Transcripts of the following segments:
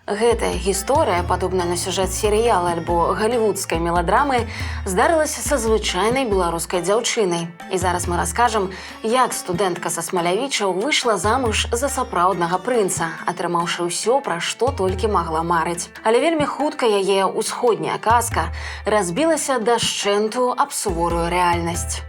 Гэтая гісторыя, падобная на сюжэт серыяла альбо галівудскай меладрамы, здарылася са звычайнай беларускай дзяўчынай. І зараз мы раскажам, як студэнтка са Смалявічаў выйшла замуж за сапраўднага прынца, атрымаўшы ўсё, пра што толькі магла марыць. Але вельмі хутка яе ўсходняя казка разбілася дашчэнту аб суворую рэальнасць.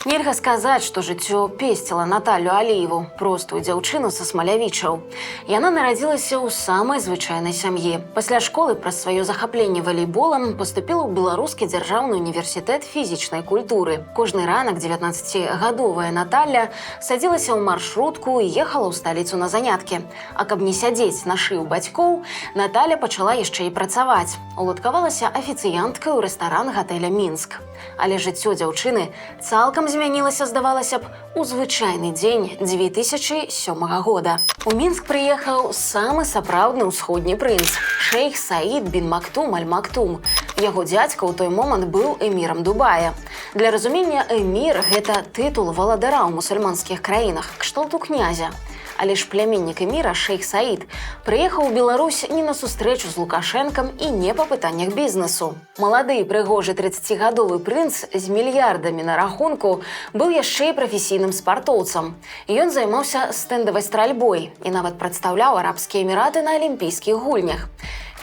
Нельга сказаць, што жыццё песціла Наталлю Аліеву, простую дзяўчыну са Смалявічаў. Яна нарадзілася ў самай звычайнай сям'і. Пасля школы праз сваё захапленне валейболам паступіла ў Беларускі дзяржаўны універсітэт фізічнай культуры. Кожны ранак 19гадовая Наталля садзілася ў маршрутку і ехала ў сталіцу на заняткі. А каб не сядзець на шыю бацькоў, Наталля пачала яшчэ і працаваць. Уладкавалася афіцыянткай у рэстаран гатэля «Мінск». Але жыццё дзяўчыны цалкам змянілася, здавалася б, у звычайны дзень 2007 года. У Мінск прыехаў самы сапраўдны ўсходні прынц – шэйх Саід бін Мактум аль-Мактум. Яго дзядзька ў той момант быў эмірам Дубая. Для разумення, эмір – гэта тытул валадара ў мусульманскіх краінах, кшталту князя. Але ж пляменнік эміра, шэйх Саід, прыехаў у Беларусь не на сустрэчу з Лукашэнкам і не па пытаннях бізнесу. Малады і прыгожы 30гадовы прынц з мільярдамі на рахунку быў яшчэ і прафесійным спартоўцам. Ён займаўся стэндавай стральбой і нават прадстаўляў арабскія эміраты на алімпійскіх гульнях.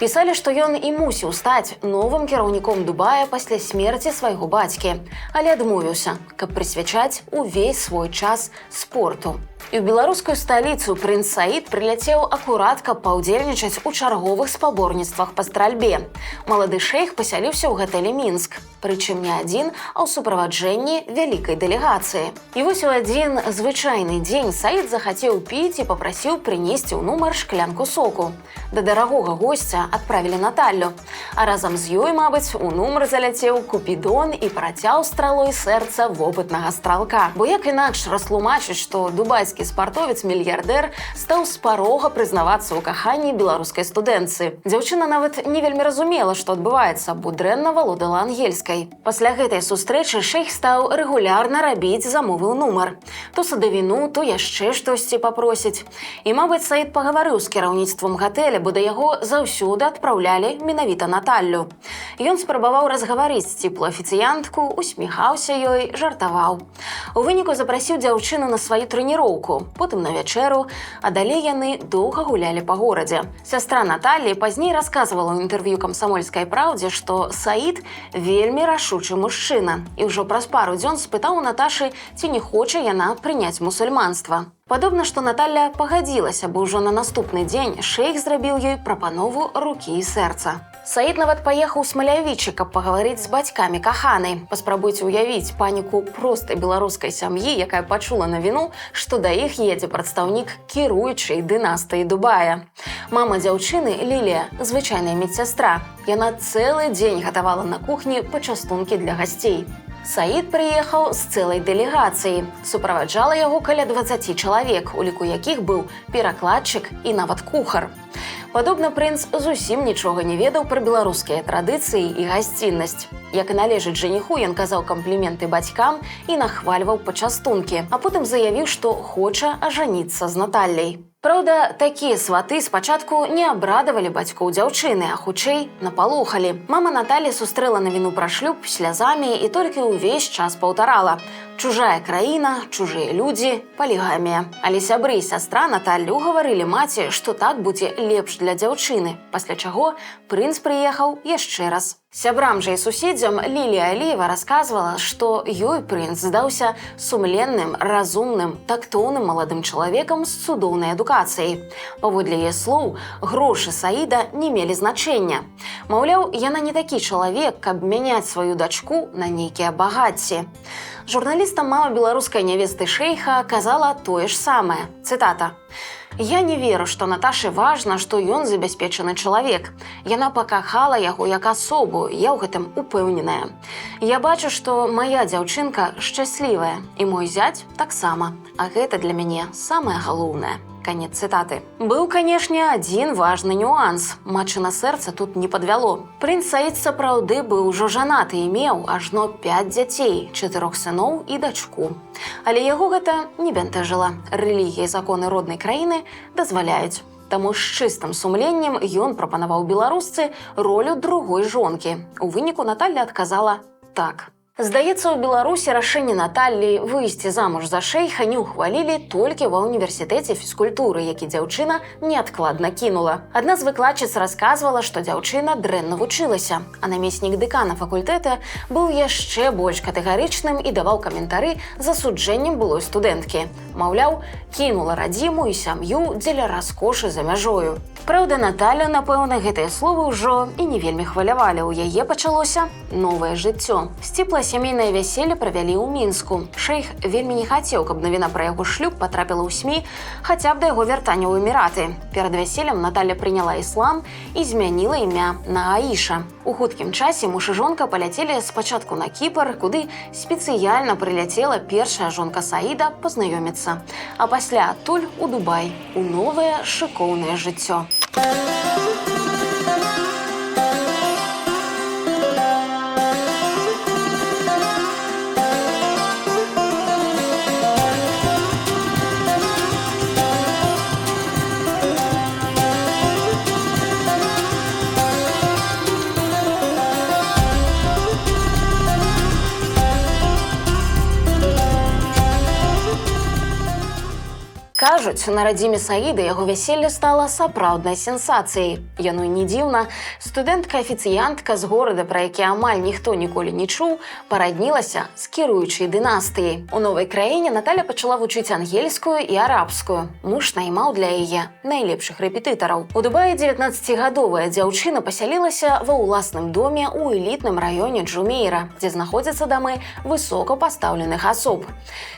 Пісалі, што ён і мусіў стаць новым кіраўніком Дубая пасля смерці свайго бацькі, але адмовіўся, каб прысвячаць увесь свой час спорту. І ў беларускую сталіцу прынц Саід прыляцеў акурат, каб паўдзельнічаць у чарговых спаборніцтвах па стральбе. Малады шэйх пасяліўся ў гатэлі «Мінск», прычым не адзін, а ў суправаджэнні вялікай дэлегацыі. І вось у адзін звычайны дзень Саід захацеў піць і папрасіў прынесці ў нумар шклянку соку. Да дарагога госця адправілі Наталлю, а разам з ёй, мабыць, у нумар заляцеў Купідон і працяў стралой сэрца вопытнага стралка. Бо як інакш растлумачыць, што дубайскі спартовец-мільярдэр стаў з парога прызнавацца ў каханні беларускай студэнтцы. Дзяўчына нават не вельмі разумела, што адбываецца, бо дрэнна валодала ангельскай. Пасля гэтай сустрэчы шэйх стаў рэгулярна рабіць замовы ў нумар. То садавіну, то яшчэ штосьці папросіць. І, мабыць, Саід пагаварыў з кіраўніцтвам gaтэля, бо да яго заўсёды адпраўлялі менавіта Наталлю. Ён спрабаваў разгаварыць сціплую афіцыянтку, усміхаўся ёй, жартаваў. У выніку запрасіў дзяўчыну на сваю трэніроўку, потым на вячэру, а далей яны доўга гулялі па горадзе. Сястра Наталлі пазней расказвала ў інтэрв'ю «Камсамольскай праўдзе», што Саід вельмі рашучы мужчына і ўжо праз пару дзён спытаў у Наташы, ці не хоча яна прыняць мусульманства. Падобна, што Наталля пагадзілася, бо ўжо на наступны дзень шэйх зрабіў ёй прапанову рукі і сэрца. Саід нават паехаў у Смалявічы, каб пагаварыць з бацькамі каханай. Паспрабуйце ўявіць паніку простай беларускай сям'і, якая пачула навіну, што да іх едзе прадстаўнік кіруючай дынастыі Дубая. Мама дзяўчыны, Лілія, звычайная медсястра. Яна цэлы дзень гатавала на кухні пачастункі для гасцей. Саід прыехаў з цэлай дэлегацыяй. Суправаджала яго каля 20 чалавек, у ліку якіх быў перакладчык і нават кухар. Падобна, прынц зусім нічога не ведаў пра беларускія традыцыі і гасціннасць. Як і належыць жаніху, ён казаў кампліменты бацькам і нахвальваў пачастункі, а потым заявіў, што хоча ажаніцца з Наталляй. Праўда, такія сваты спачатку не абрадавалі бацькоў дзяўчыны, а хутчэй напалохалі. Мама Наталлі сустрэла навіну пра шлюб слязамі і толькі ўвесь час паўтарала: чужая краіна, чужыя людзі, палігамія. Але сябры і сястра Наталлі ўгаварылі маці, што так будзе лепш для дзяўчыны, пасля чаго прынц прыехаў яшчэ раз. Сябрам жа і суседзям Лілія Аліева расказвала, што ёй прынц здаўся сумленным, разумным, тактоўным маладым чалавекам з цудоўнай адукацыяй. Паводле яе слоў, грошы Саіда не мелі значэння. Маўляў, яна не такі чалавек, каб мяняць сваю дачку на нейкія багацці. Журналістам мама беларускай нявесты шэйха казала тое ж самае. Цытата: «Я не веру, што Наташы важна, што ён забяспечаны чалавек. Яна пакахала яго як асобу, я ў гэтым упэўненая. Я бачу, што мая дзяўчынка шчаслівая, і мой зяць таксама, а гэта для мяне самае галоўнае». Конец цитаты. Был, конечно, один важный нюанс. Матчына сэрца тут не подвяло. Принц Саід сапраўды быў ужо жанаты і меў ажно 5 дзяцей, 4 сыноў і дачку. Але яго гэта не бянтэжыла. Рэлігія і законы роднай краіны дазваляюць. Таму з чыстым сумленнем ён прапанаваў беларусцы ролю другой жонкі. У выніку Наталля адказала так. Здаецца, у Беларусі рашэнне Наталлі выйсці замуж за шэйха не ўхвалілі толькі ва ўніверсітэце фізкультуры, які дзяўчына неадкладна кінула. Адна з выкладчыц расказвала, што дзяўчына дрэнна вучылася, а намеснік дэкана факультэта быў яшчэ больш катэгарычным і даваў каментары з асуджэннем былой студэнткі. Маўляў, кінула радзіму і сям'ю дзеля раскошы за мяжою. Праўда, Наталю, напэўна, гэтыя словы ўжо і не вельмі хвалявалі. У яе пачалося новае жыццё. Сціплае сямейнае вяселле правялі ў Мінску. Шэйх вельмі не хацеў, каб навіна пра яго шлюб патрапіла ў СМІ хаця б да яго вяртання ў Эміраты. Перад вяселлем Наталля прыняла іслам і змяніла імя на Аіша. У хуткім часе муж і жонка паляцелі спачатку на Кіпр, куды спецыяльна прыляцела першая жонка Саіда пазнаёміцца. А пасля адтуль у Дубай, у новае шыкоўнае жыццё. Кажуць, на радзіме Саіда яго вяселле стала сапраўднай сенсацыяй. Яно і не дзіўна. Студэнтка-афіцыянтка з горада, пра які амаль ніхто ніколі не чуў, параднілася з кіруючай дынастыяй. У новай краіне Наталля пачала вучыць ангельскую і арабскую. Муж наймаў для яе найлепшых рэпетытараў. У Дубаі 19гадовая дзяўчына пасялілася ва ўласным доме ў элітным раёне Джумейра, дзе знаходзяцца дамы высокапастаўленых асоб.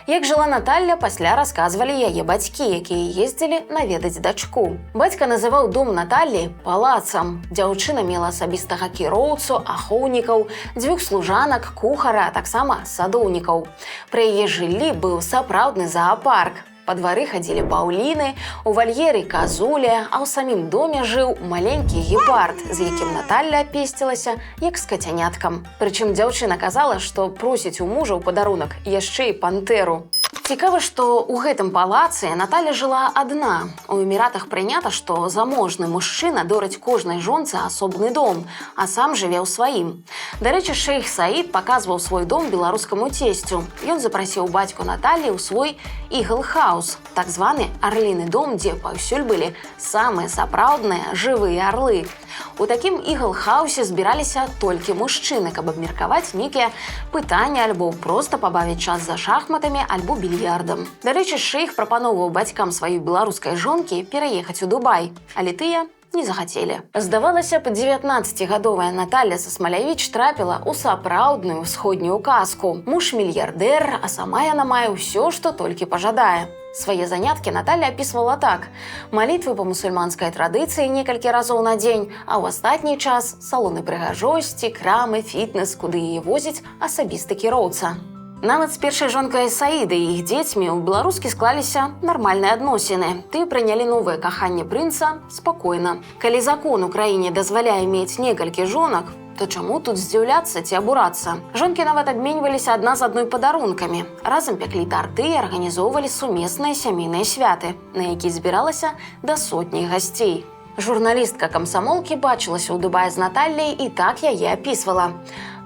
Як жыла Наталля, пасля расказвалі яе бацькі, якія ездзілі наведаць дачку. Бацька называў дом Наталлі палацам. Дзяўчына мела асабістага кіроўцу, ахоўнікаў, 2 служанак, кухара, а таксама садоўнікаў. Пры яе жыллі быў сапраўдны заапарк. Па двары хадзілі паўліны, у вальеры казуля, а ў самім доме жыў маленькі гепард, з якім Наталля песцілася, як з кацяняткам. Прычым дзяўчына казала, што просіць у мужа ў падарунак яшчэ і пантэру. Цікава, што ў гэтым палацы Наталля жыла адна. У Эміратах прынята, што заможны мужчына дораць кожнай жонцы асобны дом, а сам жыве ў сваім. Дарэчы, шэйх Саід паказваў свой дом беларускаму цесцю. Ён запрасіў бацьку Наталлі ў свой Игл-хаус, так званы арліны дом, дзе паўсюль былі самыя сапраўдныя жывыя арлы. У такім Игл-хаусе збіраліся толькі мужчыны, каб абмеркаваць нейкія пытанні альбо проста пабавіць час за шахматамі альбо більярдам. Дарэчы, шэйх прапаноўваў бацькам сваёй беларускай жонкі пераехаць у Дубай, але тыя не захацелі. Здавалася б, 19гадовая Наталля Сасмалявіч трапіла ў сапраўдную ўсходнюю казку. Муж мільярдэр, а сама яна мае ўсё, што толькі пажадае. Свае заняткі Наталля апісвала так: малітвы па мусульманскай традыцыі некалькі разоў на дзень, а ў астатні час салоны прыгажосці, крамы, фітнес, куды яе возіць асабісты кіроўца. Нават з першай жонкай Саідай і іх дзецьмі ў беларускі склаліся нармальныя адносіны. Тыя прынялі новае каханне прынца спакойна. Калі закон у краіне дазваляе мець некалькі жонак, то чаму тут здзіўляцца ці абурацца? Жонкі нават абменьваліся адна з адной падарункамі. Разам пяклі тарты і арганізоўвалі сумесныя сямейныя святы, на які збіралася да сотні гасцей. Журналістка камсамолкі бачылася ў Дубаі з Наталляй і так яе апісвала.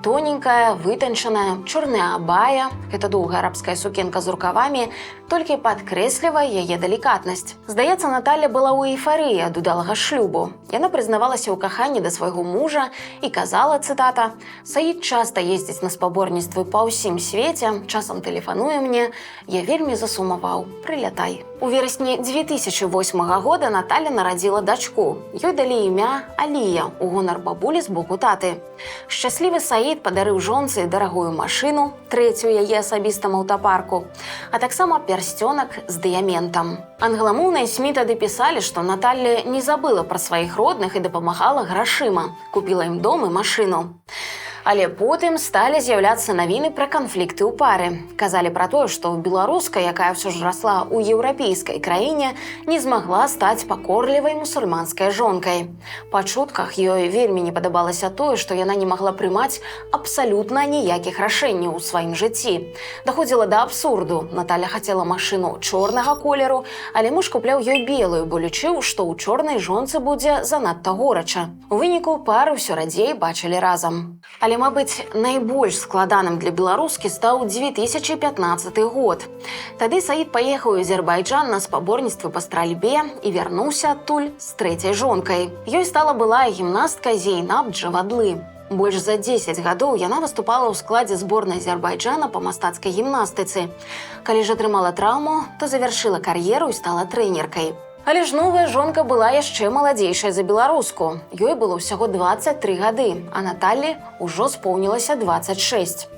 Тоненькая, вытанчаная, чорная абая, гэта доўгая арабская сукенка з рукавамі, толькі падкрэслівае яе далікатнасць. Здаецца, Наталля была ў эйфарыі ад удалага шлюбу. Яна прызнавалася ў каханні да свайго мужа і казала, цытата: «Саід часта ездзіць на спаборніцтвы па ўсім свеце, часам тэлефануе мне, я вельмі засумаваў, прылятай». У верасні 2008 года Наталля нарадзіла дачку. Ёй далі імя Алія ў гонар бабулі з боку таты. Шчаслівы Саід падарыў жонцы дарагую машыну, трэцюю яе асабістам аўтапарку, а таксама пярсцёнак з дыяментам. Англамоўныя СМІ тады пісалі, што Наталля не забыла пра сваіх родных і дапамагала грашыма, купіла ім дом і машыну. Але потым сталі з'яўляцца навіны пра канфлікты ў пары. Казалі пра тое, што беларуска, якая ўсё ж расла ў еўрапейскай краіне, не змагла стаць пакорлівай мусульманскай жонкай. Па чутках ёй вельмі не падабалася тое, што яна не магла прымаць абсалютна ніякіх рашэнняў у сваім жыцці. Даходзіла да абсурду. Наталя хацела машыну чорнага колеру, але муж купляў ёй белую, бо лічыў, што ў чорнай жонцы будзе занадта горача. У выніку пары ўсё радзей бачылі разам. Але, мабыць, найбольш складаным для беларускі стаў 2015 год. Тады Саід паехаў у Азербайджан на спаборніцтвы па стральбе і вярнуўся адтуль з трэцяй жонкай. Ёй стала былая гімнастка Зейнаб Джавадлы. Больш за 10 гадоў яна выступала ў складзе зборнай Азербайджана па мастацкай гімнастыцы. Калі ж атрымала траўму, то завяршыла кар'еру і стала трэнеркай. Але ж новая жонка была яшчэ маладзейшая за беларуску. Ёй было ўсяго 23 гады, а Наталлі ўжо споўнілася 26.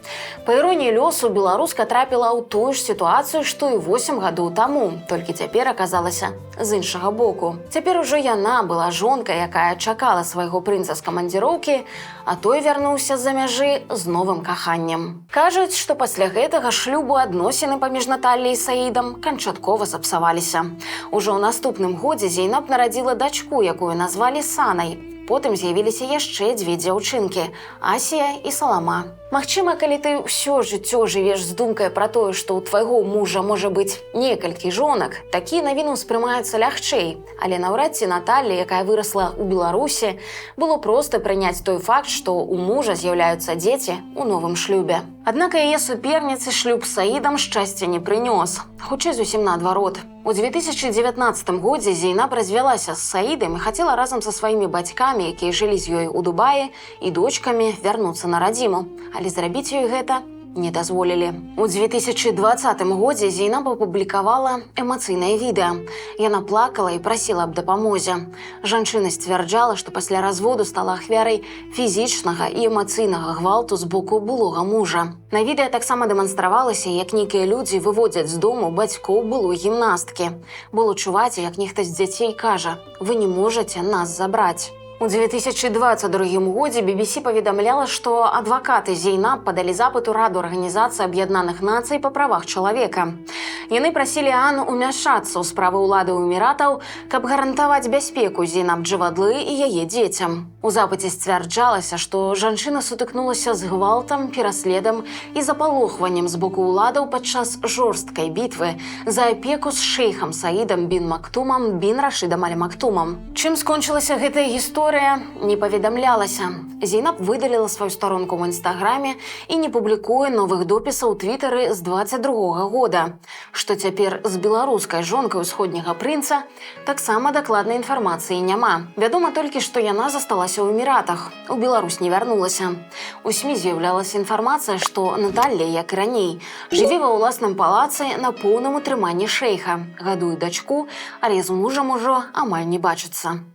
Па іроніі лёсу, беларуска трапіла ў тую ж сітуацыю, што і 8 гадоў таму, толькі цяпер аказалася з іншага боку. Цяпер ужо яна была жонкай, якая чакала свайго прынца з камандзіроўкі, а той вярнуўся з-за мяжы з новым каханнем. Кажуць, што пасля гэтага шлюбу адносіны паміж Наталляй і Саідам канчаткова сапсаваліся. Ужо ў наступным годзе Зейнаб нарадзіла дачку, якую назвалі Санай. Потым з'явіліся яшчэ 2 дзяўчынкі – Асія і Салама. Магчыма, калі ты ўсё жыццё жывеш з думкай пра тое, што ў твайго мужа можа быць некалькі жонак, такія навіны ўспрымаюцца лягчэй. Але наўрад ці Наталлі, якая вырасла ў Беларусі, было проста прыняць той факт, што ў мужа з'яўляюцца дзеці ў новым шлюбе. Аднак яе суперніцы шлюб з Саідам шчасця не прынёс. Хутчэй зусім наадварот. У 2019 годзе Зейнаб развялася з Саідам і хацела разам са сваімі бацькамі, якія жылі з ёй у Дубаі, і дочкамі вярнуцца на радзіму. Але зрабіць ёй гэта не дазволілі. У 2020 годзе Зейнаб апублікавала эмацыйнае відэа. Яна плакала і прасіла аб дапамозе. Жанчына сцвярджала, што пасля разводу стала ахвярай фізічнага і эмацыйнага гвалту з боку былога мужа. На відэа таксама дэманстравалася, як нейкія людзі выводзяць з дому бацькоў былой гімнасткі. Было чуваць, як нехта з дзяцей кажа: «Вы не можаце нас забраць». У 2022 годзе BBC паведамляла, што адвакаты Зейнаб падалі запыт у Раду Арганізацыі Аб'яднаных Нацый па правах чалавека. Яны прасілі ААН умяшацца ў справы ўлады Эміратаў, каб гарантаваць бяспеку Зейнаб Джавадлы і яе дзецям. У запыце сцвярджалася, што жанчына сутыкнулася з гвалтам, пераследам і запалохваннем з боку ўладаў падчас жорсткай бітвы за апеку з шэйхам Саідам бін Мактумам бін Рашидам аль-Мактумам. Чым скончылася гэтая гісторыя, не паведамлялася. Зейнаб выдаліла сваю старонку ў інстаграме і не публікуе новых допісаў у твітары з 22 года. Што цяпер з беларускай жонкай усходняга прынца, таксама дакладнай інфармацыі няма. Вядома толькі, што яна засталася ў Эміратах. У Беларусь не вярнулася. У СМІ з'яўлялася інфармацыя, што Наталля, як і раней, жыве ва ўласным палацы на поўным утрыманні шэйха, гадуе дачку, але з мужам ужо амаль не бачыцца.